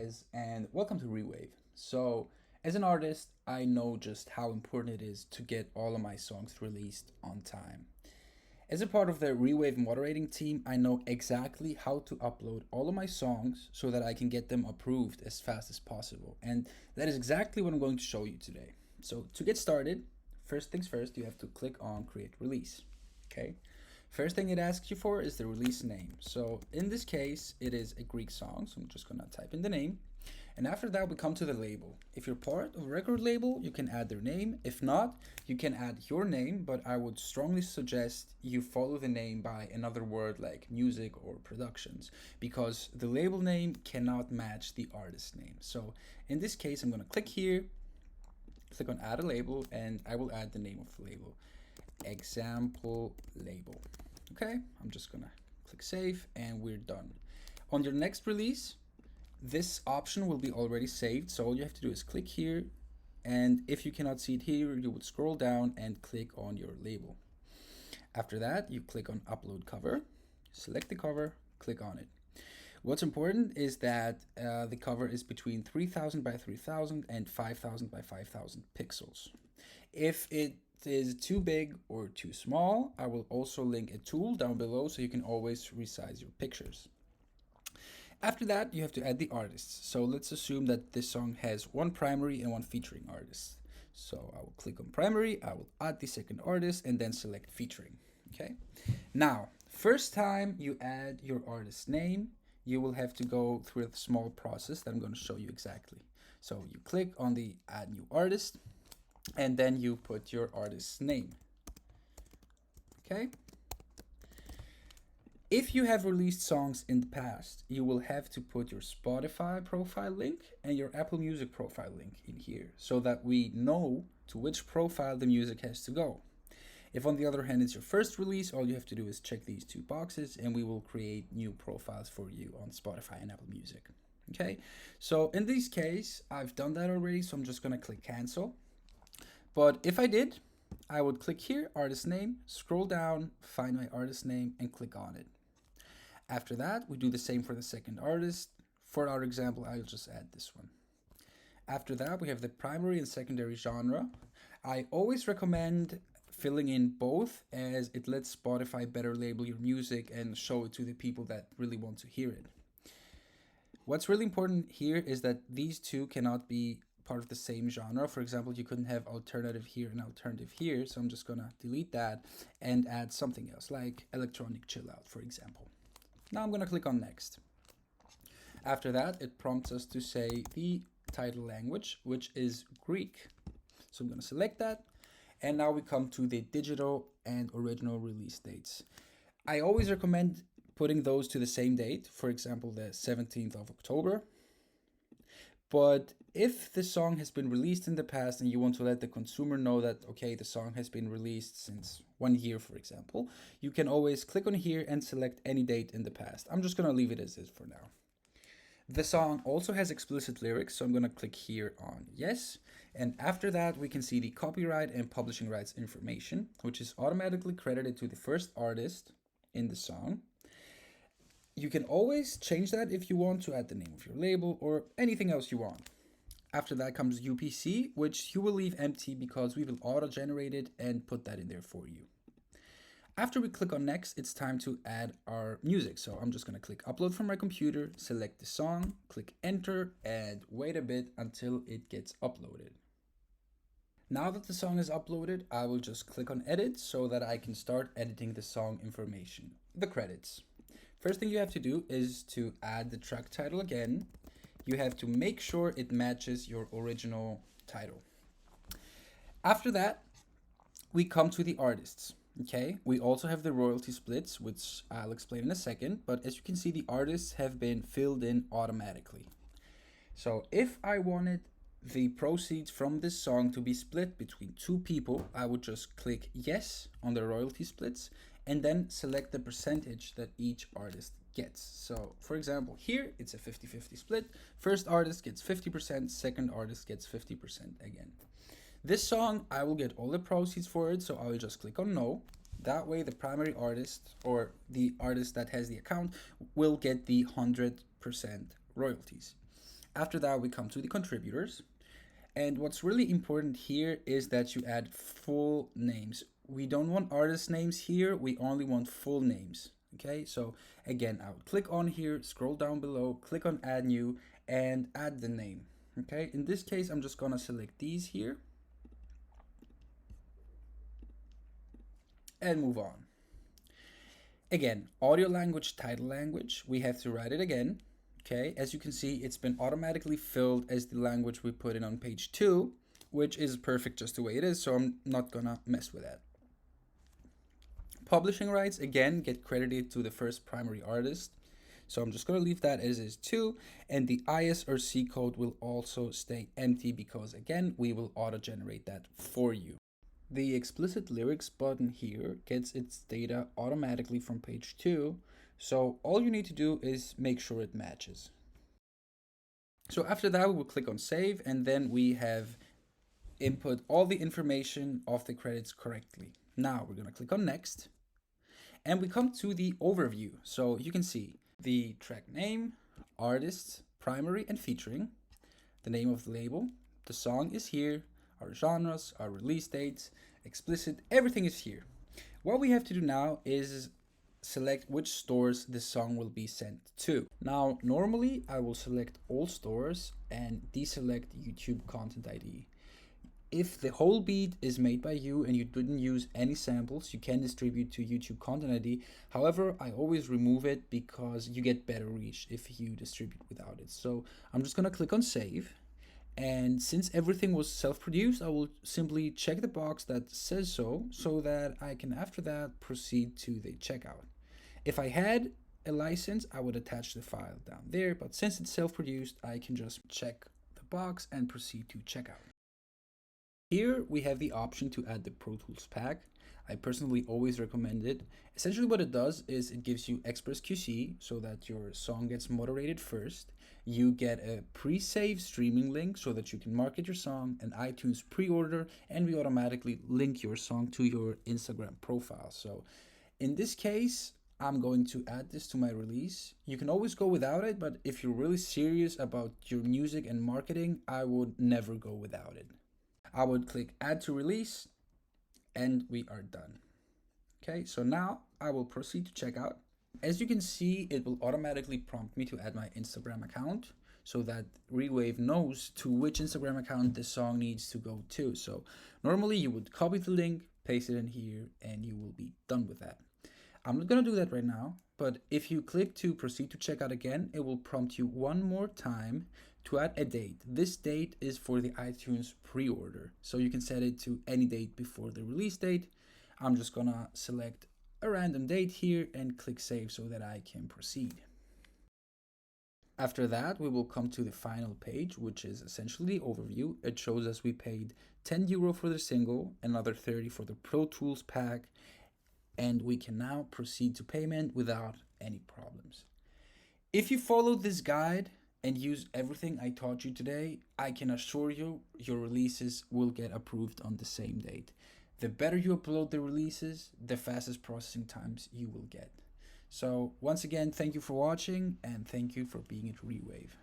guys, and welcome to REWAVE. So, as an artist, I know just how important it is to get all of my songs released on time. As a part of the REWAVE moderating team, I know exactly how to upload all of my songs so that I can get them approved as fast as possible. And that is exactly what I'm going to show you today. So, to get started, first things first, you have to click on Create Release. Okay. First thing it asks you for is the release name. So in this case, it is a Greek song. So I'm just gonna type in the name. And after that, we come to the label. If you're part of a record label, you can add their name. If not, you can add your name, but I would strongly suggest you follow the name by another word like music or productions, because the label name cannot match the artist name. So in this case, I'm gonna click here, click on add a label, and I will add the name of the label. Example label. Okay, I'm just gonna click save and we're done. On your next release, this option will be already saved, so all you have to do is click here, and if you cannot see it here, you would scroll down and click on your label. After that, you click on upload cover, select the cover, click on it. What's important is that the cover is between 3000 by 3000 and 5000 by 5000 pixels. If it is too big or too small, I will also link a tool down below so you can always resize your pictures. After that, you have to add the artists. So let's assume that this song has one primary and one featuring artist. So I will click on primary, I will add the second artist, and then select featuring. Okay. Now, first time you add your artist name, you will have to go through a small process that I'm going to show you exactly. So you click on the add new artist, and then you put your artist's name. Okay. If you have released songs in the past, you will have to put your Spotify profile link and your Apple Music profile link in here so that we know to which profile the music has to go. If on the other hand it's your first release, all you have to do is check these two boxes and we will create new profiles for you on Spotify and Apple Music. Okay, so in this case, I've done that already, so I'm just gonna click cancel. But if I did, I would click here, artist name, scroll down, find my artist name, and click on it. After that, we do the same for the second artist. For our example, I'll just add this one. After that, we have the primary and secondary genre. I always recommend filling in both, as it lets Spotify better label your music and show it to the people that really want to hear it. What's really important here is that these two cannot be part of the same genre. For example, you couldn't have alternative here and alternative here, so I'm just gonna delete that and add something else like electronic chill out, for example. Now I'm gonna click on next. After that, it prompts us to say the title language, which is Greek. So I'm gonna select that, and now we come to the digital and original release dates. I always recommend putting those to the same date, for example, the 17th of October. But if the song has been released in the past and you want to let the consumer know that, okay, the song has been released since 1 year, for example, you can always click on here and select any date in the past. I'm just going to leave it as is for now. The song also has explicit lyrics, so I'm going to click here on yes. And after that, we can see the copyright and publishing rights information, which is automatically credited to the first artist in the song. You can always change that if you want to add the name of your label or anything else you want. After that comes UPC, which you will leave empty because we will auto-generate it and put that in there for you. After we click on next, it's time to add our music. So I'm just gonna click upload from my computer, select the song, click enter, and wait a bit until it gets uploaded. Now that the song is uploaded, I will just click on edit so that I can start editing the song information, the credits. First thing you have to do is to add the track title again. You have to make sure it matches your original title. After that, we come to the artists. Okay, we also have the royalty splits, which I'll explain in a second, but as you can see, the artists have been filled in automatically. So if I wanted the proceeds from this song to be split between two people, I would just click yes on the royalty splits and then select the percentage that each artist gets. So for example, here it's a 50-50 split. First artist gets 50%, second artist gets 50% again. This song, I will get all the proceeds for it, so I will just click on no. That way the primary artist or the artist that has the account will get the 100% royalties. After that, we come to the contributors. And what's really important here is that you add full names. We don't want artist names here. We only want full names. Okay, so again, I would click on here, scroll down below, click on add new, and add the name. Okay, in this case, I'm just gonna select these here and move on. Again, audio language, title language, we have to write it again. Okay, as you can see, it's been automatically filled as the language we put in on page 2, which is perfect just the way it is, so I'm not gonna mess with that. Publishing rights, again, get credited to the first primary artist. So I'm just gonna leave that as is too, and the ISRC code will also stay empty because again, we will auto-generate that for you. The explicit lyrics button here gets its data automatically from page 2, so all you need to do is make sure it matches. So after that, we will click on save, and then we have input all the information of the credits correctly. Now we're gonna click on next, and we come to the overview. So you can see the track name, artists, primary and featuring, the name of the label, the song is here, our genres, our release dates, explicit, everything is here. What we have to do now is select which stores this song will be sent to. Now, normally I will select all stores and deselect YouTube Content ID. If the whole beat is made by you and you didn't use any samples, you can distribute to YouTube Content ID. However, I always remove it because you get better reach if you distribute without it. So I'm just gonna click on save. And since everything was self-produced, I will simply check the box that says so that I can, after that, proceed to the checkout. If I had a license, I would attach the file down there, but since it's self-produced, I can just check the box and proceed to checkout. Here we have the option to add the Pro Tools pack. I personally always recommend it. Essentially what it does is it gives you Express QC so that your song gets moderated first. You get a pre-save streaming link so that you can market your song, an iTunes pre-order, and we automatically link your song to your Instagram profile. So in this case, I'm going to add this to my release. You can always go without it, but if you're really serious about your music and marketing, I would never go without it. I would click add to release, and we are done. Okay, so now I will proceed to checkout. As you can see, it will automatically prompt me to add my Instagram account so that REWAVE knows to which Instagram account the song needs to go to. So normally you would copy the link, paste it in here, and you will be done with that. I'm not gonna do that right now, but if you click to proceed to checkout again, it will prompt you one more time to add a date. This date is for the iTunes pre-order, so you can set it to any date before the release date. I'm just gonna select a random date here and click save so that I can proceed. After that, we will come to the final page, which is essentially the overview. It shows us we paid €10 for the single, another 30 for the Pro Tools pack, and we can now proceed to payment without any problems. If you follow this guide and use everything I taught you today, I can assure you your releases will get approved on the same date. The better you upload the releases, the fastest processing times you will get. So once again, thank you for watching and thank you for being at REWAVE.